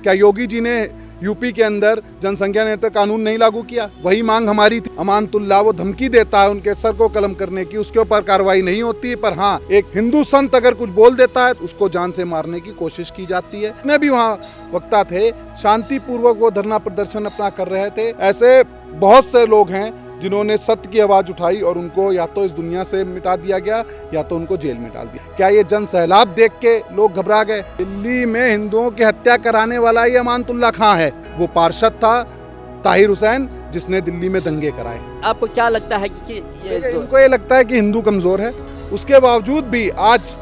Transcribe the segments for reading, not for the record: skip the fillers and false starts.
क्या योगी जी ने यूपी के अंदर जनसंख्या नियंत्रण कानून नहीं लागू किया? वही मांग हमारी थी। अमानतुल्लाह वो धमकी देता है उनके सर को कलम करने की, उसके ऊपर कार्रवाई नहीं होती, पर हाँ एक हिंदू संत अगर कुछ बोल देता है तो उसको जान से मारने की कोशिश की जाती है। जितने भी वहाँ वक्ता थे शांतिपूर्वक वो धरना प्रदर्शन अपना कर रहे थे। ऐसे बहुत से लोग हैं जिन्होंने सत्य की आवाज उठाई और उनको या तो इस दुनिया से मिटा दिया गया या तो उनको जेल में डाल दिया। क्या ये जन सैलाब देख के लोग घबरा गए? दिल्ली में हिंदुओं की हत्या कराने वाला ही अमानतुल्लाह खां है। वो पार्षद था ताहिर हुसैन जिसने दिल्ली में दंगे कराए। आपको क्या लगता है कि इनको ये लगता है कि हिंदू कमजोर है। उसके बावजूद भी आज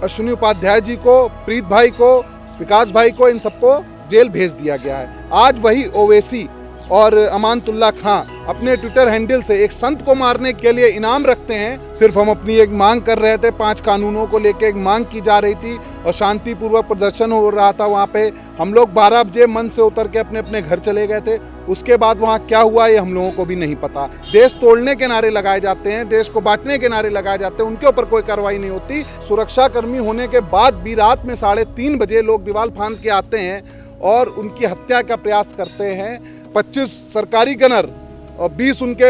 अश्विनी उपाध्याय जी को, प्रीत भाई को, विकास भाई को, इन सबको जेल भेज दिया गया है। आज वही ओवैसी और अमानतुल्लाह खां अपने ट्विटर हैंडल से एक संत को मारने के लिए इनाम रखते हैं। सिर्फ हम अपनी एक मांग कर रहे थे, 5 कानूनों को लेकर एक मांग की जा रही थी और शांतिपूर्वक प्रदर्शन हो रहा था। वहाँ पे हम लोग 12 बजे मंच से उतर के अपने अपने घर चले गए थे। उसके बाद वहाँ क्या हुआ ये हम लोगों को भी नहीं पता। देश तोड़ने के नारे लगाए जाते हैं, देश को बांटने के नारे लगाए जाते हैं, उनके ऊपर कोई कार्रवाई नहीं होती। सुरक्षा कर्मी होने के बाद भी रात में 3:30 बजे लोग दीवार फांद के आते हैं और उनकी हत्या का प्रयास करते हैं। 25 सरकारी गनर और 20 उनके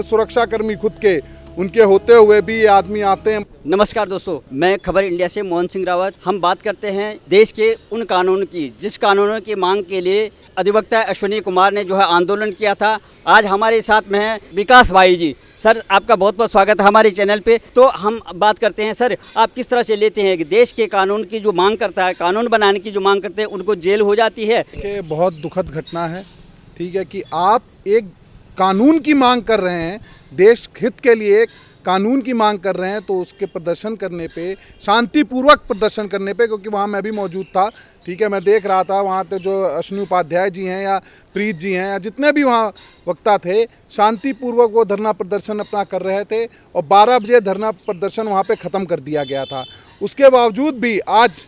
सुरक्षा कर्मी खुद के, उनके होते हुए भी ये आदमी आते हैं। नमस्कार दोस्तों, मैं खबर इंडिया से मोहन सिंह रावत। हम बात करते हैं देश के उन कानून की जिस कानूनों की मांग के लिए अधिवक्ता अश्विनी कुमार ने जो है आंदोलन किया था। आज हमारे साथ में हैं विकास भाई जी। सर आपका बहुत बहुत स्वागत है हमारे चैनल पे। तो हम बात करते हैं सर, आप किस तरह से लेते हैं कि देश के कानून की जो मांग करता है, कानून बनाने की जो मांग करते हैं, उनको जेल हो जाती है? ये बहुत दुखद घटना है। ठीक है कि आप एक कानून की मांग कर रहे हैं, देश हित के लिए कानून की मांग कर रहे हैं, तो उसके प्रदर्शन करने पे, शांतिपूर्वक प्रदर्शन करने पे, क्योंकि वहाँ मैं भी मौजूद था। ठीक है, मैं देख रहा था वहाँ पे जो अश्विनी उपाध्याय जी हैं या प्रीत जी हैं या जितने भी वहाँ वक्ता थे, शांतिपूर्वक वो धरना प्रदर्शन अपना कर रहे थे और 12 बजे धरना प्रदर्शन वहाँ पर ख़त्म कर दिया गया था। उसके बावजूद भी आज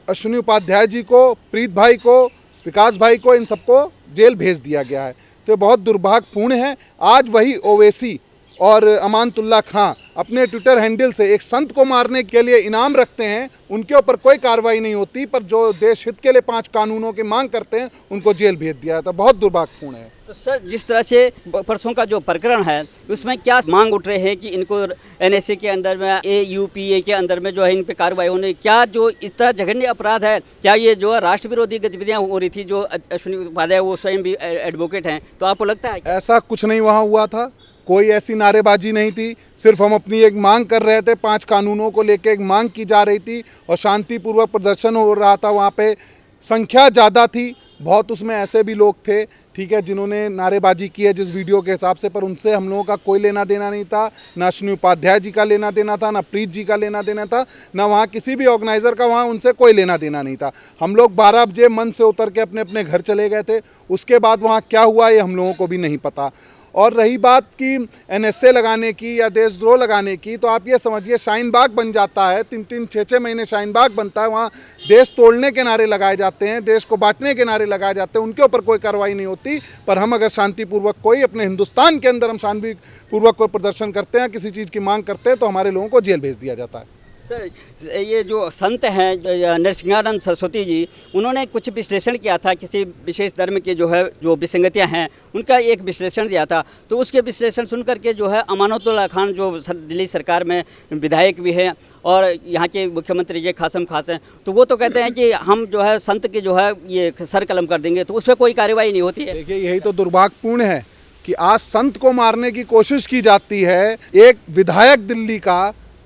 अश्विनी उपाध्याय जी को, प्रीत भाई को, विकास भाई को, इन सबको जेल भेज दिया गया है। तो बहुत दुर्भाग्यपूर्ण है। आज वही ओवैसी और अमानतुल्लाह खां अपने ट्विटर हैंडल से एक संत को मारने के लिए इनाम रखते हैं। उनके ऊपर कोई कार्रवाई नहीं होती, पर जो देश हित के लिए 5 कानूनों की मांग करते हैं उनको जेल भेज दिया जाता है। बहुत दुर्भाग्यपूर्ण है। तो सर जिस तरह से परसों का जो प्रकरण है उसमें क्या मांग उठ रहे हैं कि इनको एनएसए के अंदर में, AUPA के अंदर में जो है इन पे कार्रवाई होने, क्या जो इस तरह जघन्य अपराध है, क्या ये जो राष्ट्र विरोधी गतिविधियां हो रही थी? जो अश्विनी उपाध्याय वो स्वयं भी एडवोकेट हैं, तो आपको लगता है ऐसा कुछ नहीं वहाँ हुआ था? कोई ऐसी नारेबाजी नहीं थी। सिर्फ हम अपनी एक मांग कर रहे थे, 5 कानूनों को लेकर एक मांग की जा रही थी और शांतिपूर्वक प्रदर्शन हो रहा था। वहाँ पे संख्या ज़्यादा थी, बहुत उसमें ऐसे भी लोग थे, ठीक है, जिन्होंने नारेबाजी की है जिस वीडियो के हिसाब से, पर उनसे हम लोगों का कोई लेना देना नहीं था। ना अश्विनी उपाध्याय जी का लेना देना था, ना प्रीत जी का लेना देना था, ना वहाँ किसी भी ऑर्गेनाइज़र का वहाँ उनसे कोई लेना देना नहीं था। हम लोग 12 बजे मंच से उतर के अपने अपने घर चले गए थे। उसके बाद वहाँ क्या हुआ ये हम लोगों को भी नहीं पता। और रही बात की NSA लगाने की या देशद्रोह लगाने की, तो आप ये समझिए शाहीन बाग बन जाता है, 3-3, 6-6 महीने शाहीन बाग बनता है। वहाँ देश तोड़ने के नारे लगाए जाते हैं, देश को बांटने के नारे लगाए जाते हैं, उनके ऊपर कोई कार्रवाई नहीं होती। पर हम अगर शांतिपूर्वक कोई अपने हिंदुस्तान के अंदर हम शांतिपूर्वक कोई प्रदर्शन करते हैं, किसी चीज़ की मांग करते हैं, तो हमारे लोगों को जेल भेज दिया जाता है। सर ये जो संत हैं नरसिंहानंद सरस्वती जी, उन्होंने कुछ विश्लेषण किया था किसी विशेष धर्म के जो विसंगतियां हैं उनका एक विश्लेषण दिया था। तो उसके विश्लेषण सुन करके जो है अमानतुल्लाह खान जो दिल्ली सरकार में विधायक भी हैं और यहाँ के मुख्यमंत्री ये कासिम खास हैं, तो वो तो कहते हैं कि हम जो है संत के जो है ये सर कलम कर देंगे, तो उस पर कोई कार्रवाई नहीं होती है। देखिए यही तो दुर्भाग्यपूर्ण है कि आज संत को मारने की कोशिश की जाती है। एक विधायक दिल्ली का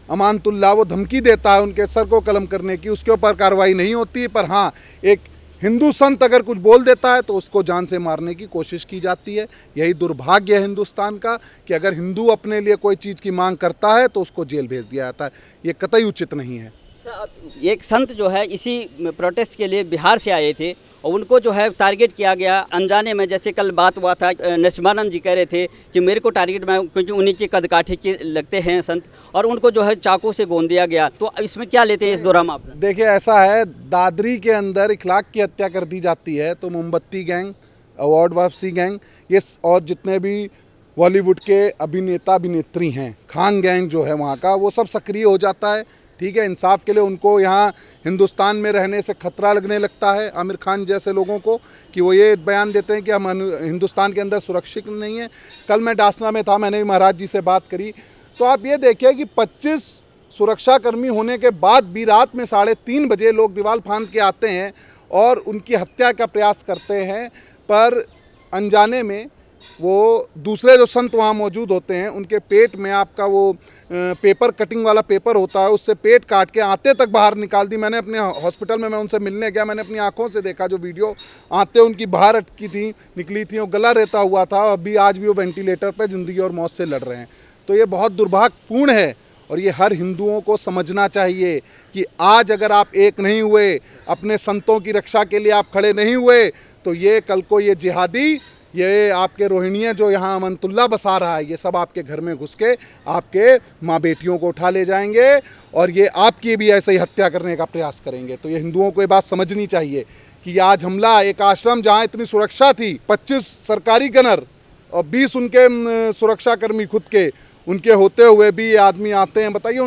अमानतुल्लाह वो धमकी देता है उनके सर को कलम करने की, उसके ऊपर कार्रवाई नहीं होती। पर हाँ एक हिंदू संत अगर कुछ बोल देता है तो उसको जान से मारने की कोशिश की जाती है। यही दुर्भाग्य है हिंदुस्तान का कि अगर हिंदू अपने लिए कोई चीज़ की मांग करता है तो उसको जेल भेज दिया जाता है। ये कतई उचित नहीं है। एक संत जो है इसी प्रोटेस्ट के लिए बिहार से आए थे और उनको जो है टारगेट किया गया अनजाने में। जैसे कल बात हुआ था, नरसिम्हानंद जी कह रहे थे कि मेरे को टारगेट में, क्योंकि उन्हीं के कद काठे के लगते हैं संत, और उनको जो है चाकू से गोंद दिया गया। तो इसमें क्या लेते हैं इस दौरान आप? देखिए ऐसा है, दादरी के अंदर इखलाक की हत्या कर दी जाती है तो मोमबत्ती गैंग, अवार्ड वापसी गैंग, ये और जितने भी बॉलीवुड के अभिनेता अभिनेत्री हैं, खान गैंग जो है वहाँ का, वो सब सक्रिय हो जाता है। ठीक है, इंसाफ के लिए उनको यहाँ हिंदुस्तान में रहने से खतरा लगने लगता है आमिर खान जैसे लोगों को, कि वो ये बयान देते हैं कि हम हिंदुस्तान के अंदर सुरक्षित नहीं है। कल मैं डासना में था, मैंने भी महाराज जी से बात करी, तो आप ये देखिए कि 25 सुरक्षाकर्मी होने के बाद भी रात में 3:30 बजे लोग दीवार फांद के आते हैं और उनकी हत्या का प्रयास करते हैं, पर अनजाने में वो दूसरे जो संत वहाँ मौजूद होते हैं उनके पेट में आपका वो पेपर कटिंग वाला पेपर होता है, उससे पेट काट के आते तक बाहर निकाल दी। मैंने अपने हॉस्पिटल में मैं उनसे मिलने गया, मैंने अपनी आंखों से देखा जो वीडियो, आते उनकी बाहर अटकी थी, निकली थी, वो गला रहता हुआ था। अभी आज भी वो वेंटिलेटर पर ज़िंदगी और मौत से लड़ रहे हैं। तो ये बहुत दुर्भाग्यपूर्ण है और ये हर हिंदुओं को समझना चाहिए कि आज अगर आप एक नहीं हुए, अपने संतों की रक्षा के लिए आप खड़े नहीं हुए, तो ये कल को ये जिहादी, ये आपके रोहिणिया जो यहाँ अमनतुल्ला बसा रहा है, ये सब आपके घर में घुस के आपके माँ बेटियों को उठा ले जाएंगे और ये आपकी भी ऐसे ही हत्या करने का प्रयास करेंगे। तो ये हिंदुओं को ये बात समझनी चाहिए कि आज हमला एक आश्रम जहाँ इतनी सुरक्षा थी, 25 सरकारी गनर और 20 उनके सुरक्षाकर्मी खुद के, उनके होते हुए भी ये आदमी आते हैं। बताइए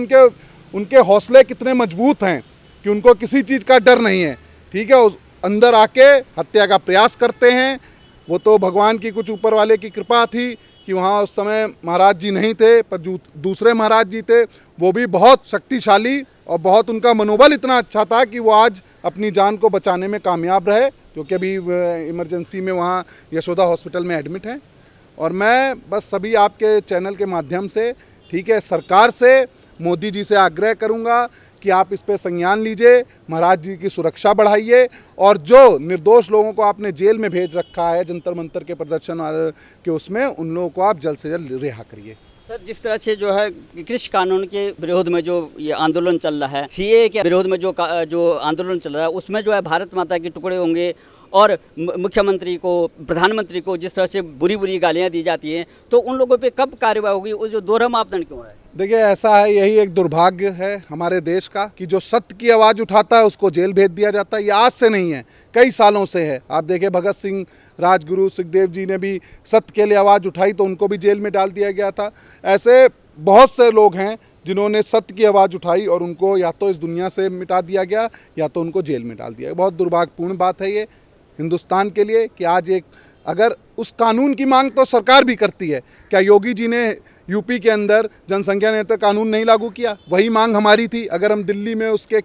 उनके हौसले कितने मजबूत हैं कि उनको किसी चीज़ का डर नहीं है। ठीक है, अंदर आके हत्या का प्रयास करते हैं। वो तो भगवान की कुछ ऊपर वाले की कृपा थी कि वहाँ उस समय महाराज जी नहीं थे, पर जो दूसरे महाराज जी थे वो भी बहुत शक्तिशाली और बहुत उनका मनोबल इतना अच्छा था कि वो आज अपनी जान को बचाने में कामयाब रहे, क्योंकि अभी इमरजेंसी में वहाँ यशोदा हॉस्पिटल में एडमिट हैं। और मैं बस सभी आपके चैनल के माध्यम से, ठीक है, सरकार से, मोदी जी से आग्रह करूँगा कि आप इस पे संज्ञान लीजिए, महाराज जी की सुरक्षा बढ़ाइए और जो निर्दोष लोगों को आपने जेल में भेज रखा है जंतर मंतर के प्रदर्शन के उसमें, उन लोगों को आप जल्द से जल्द रिहा करिए। सर, जिस तरह से जो है कृषि कानून के विरोध में जो ये आंदोलन चल रहा है, सीए के विरोध में जो आंदोलन चल रहा है, उसमें जो है भारत माता के टुकड़े होंगे और मुख्यमंत्री को, प्रधानमंत्री को जिस तरह से बुरी बुरी गालियां दी जाती हैं, तो उन लोगों पे कब कार्रवाई होगी? वो जो दोहरा मापदंड क्यों है? देखिए, ऐसा है, यही एक दुर्भाग्य है हमारे देश का कि जो सत्य की आवाज़ उठाता है उसको जेल भेज दिया जाता है। ये आज से नहीं है, कई सालों से है। आप देखिए, भगत सिंह, राजगुरु, सुखदेव जी ने भी सत्य के लिए आवाज़ उठाई तो उनको भी जेल में डाल दिया गया था। ऐसे बहुत से लोग हैं जिन्होंने सत्य की आवाज़ उठाई और उनको या तो इस दुनिया से मिटा दिया गया या तो उनको जेल में डाल दिया गया। बहुत दुर्भाग्यपूर्ण बात है ये हिंदुस्तान के लिए कि आज एक, अगर उस कानून की मांग तो सरकार भी करती है, क्या योगी जी ने यूपी के अंदर जनसंख्या नियंत्रण कानून नहीं लागू किया? वही मांग हमारी थी। अगर हम दिल्ली में उसके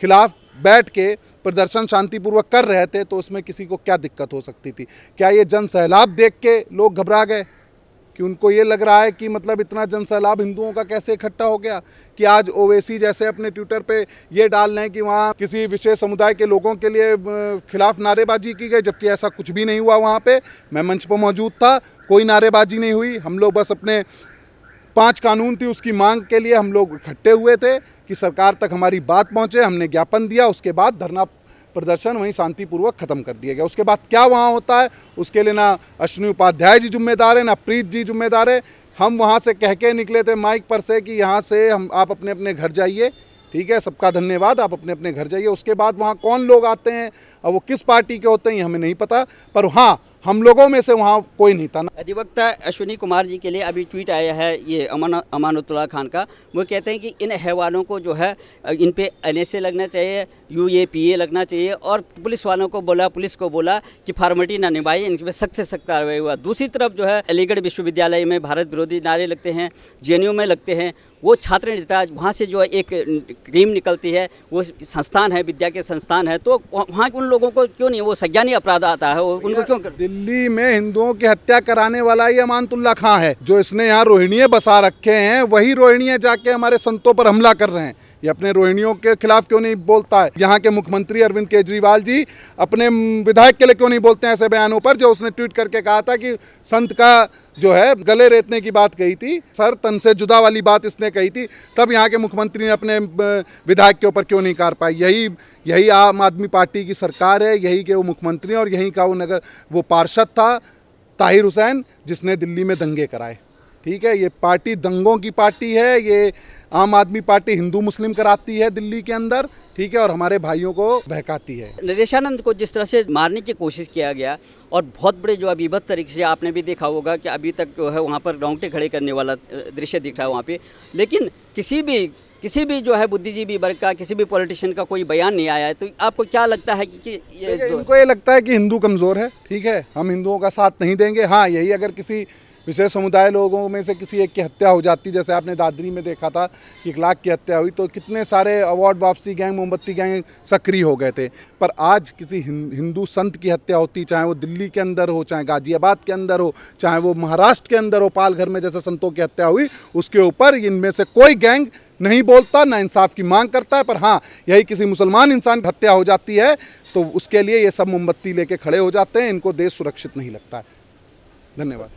खिलाफ बैठ के प्रदर्शन शांतिपूर्वक कर रहे थे तो उसमें किसी को क्या दिक्कत हो सकती थी? क्या ये जन सैलाब देख के लोग घबरा गए कि उनको ये लग रहा है कि मतलब इतना जन सैलाब हिंदुओं का कैसे इकट्ठा हो गया कि आज ओवैसी जैसे अपने ट्विटर पे ये डाल रहे हैं कि वहाँ किसी विशेष समुदाय के लोगों के लिए खिलाफ नारेबाजी की गई, जबकि ऐसा कुछ भी नहीं हुआ। वहाँ पे मैं मंच पर मौजूद था, कोई नारेबाजी नहीं हुई। हम लोग बस अपने 5 कानून थी उसकी मांग के लिए हम लोग इकट्ठे हुए थे कि सरकार तक हमारी बात पहुँचे। हमने ज्ञापन दिया, उसके बाद धरना प्रदर्शन वहीं शांतिपूर्वक खत्म कर दिया गया। उसके बाद क्या वहाँ होता है उसके लिए ना अश्विनी उपाध्याय जी जिम्मेदार है, ना प्रीत जी जिम्मेदार है। हम वहाँ से कह के निकले थे माइक पर से कि यहाँ से आप अपने अपने घर जाइए। ठीक है, सबका धन्यवाद, आप अपने अपने घर जाइए। उसके बाद वहाँ कौन लोग आते हैं और वो किस पार्टी के होते हैं ये हमें नहीं पता, पर हाँ, हम लोगों में से वहाँ कोई नहीं था। अधिवक्ता अश्विनी कुमार जी के लिए अभी ट्वीट आया है ये अमानुल्लाह खान का। वो कहते हैं कि इन हैवानों को जो है इन पे NSA लगना चाहिए, UAPA लगना चाहिए और पुलिस वालों को बोला, पुलिस को बोला कि फॉर्मेलिटी ना निभाई, इनके पे सख्त से सख्त कार्रवाई हुआ। दूसरी तरफ जो है अलीगढ़ विश्वविद्यालय में भारत विरोधी नारे लगते हैं, JNU में लगते हैं। वो छात्र नेता वहाँ से जो है एक क्रीम निकलती है, वो संस्थान है, विद्या के संस्थान है, तो वहाँ उन लोगों को क्यों नहीं, वो संज्ञानी अपराध आता है, उनको क्यों कर? दिल्ली में हिंदुओं की हत्या कराने वाला ये अमानुल्लाह खान है, जो इसने यहाँ रोहिणिये बसा रखे हैं। वही रोहिणिये जाके हमारे संतों पर हमला कर रहे हैं। ये अपने रोहिणियों के खिलाफ क्यों नहीं बोलता है? यहाँ के मुख्यमंत्री अरविंद केजरीवाल जी अपने विधायक के लिए क्यों नहीं बोलते हैं ऐसे बयानों पर? जो उसने ट्वीट करके कहा था कि संत का जो है गले रेतने की बात कही थी, सर तन से जुदा वाली बात इसने कही थी, तब यहाँ के मुख्यमंत्री ने अपने विधायक के ऊपर क्यों नहीं कार पाई? यही आम आदमी पार्टी की सरकार है, यही के वो मुख्यमंत्री और यही का वो पार्षद था ताहिर हुसैन, जिसने दिल्ली में दंगे कराए। ठीक है, ये पार्टी दंगों की पार्टी है। ये आम आदमी पार्टी हिंदू मुस्लिम कराती है दिल्ली के अंदर, ठीक है, और हमारे भाइयों को बहकाती है। नरेशानंद को जिस तरह से मारने की कोशिश किया गया और बहुत बड़े जो अभिभूत तरीके से, आपने भी देखा होगा कि अभी तक जो है वहाँ पर रोंगटे खड़े करने वाला दृश्य दिख रहा है वहाँ पे, लेकिन किसी भी किसी भी जो है बुद्धिजीवी वर्ग का, किसी भी पॉलिटिशियन का कोई बयान नहीं आया है। तो आपको क्या लगता है कि ये देखिए, इनको ये लगता है कि हिंदू कमज़ोर है, ठीक है, हम हिंदुओं का साथ नहीं देंगे। हाँ, यही अगर किसी विशेष समुदाय लोगों में से किसी एक की हत्या हो जाती, जैसे आपने दादरी में देखा था कि 1 लाख की हत्या हुई, तो कितने सारे अवार्ड वापसी गैंग, मोमबत्ती गैंग सक्रिय हो गए थे। पर आज किसी हिंदू संत की हत्या होती, चाहे वो दिल्ली के अंदर हो, चाहे गाजियाबाद के अंदर हो, चाहे वो महाराष्ट्र के अंदर हो, पालघर में जैसे संतों की हत्या हुई, उसके ऊपर इनमें से कोई गैंग नहीं बोलता, ना इंसाफ की मांग करता है। पर हाँ, यही किसी मुसलमान इंसान की हत्या हो जाती है तो उसके लिए ये सब मोमबत्ती लेके खड़े हो जाते हैं। इनको देश सुरक्षित नहीं लगता है। धन्यवाद।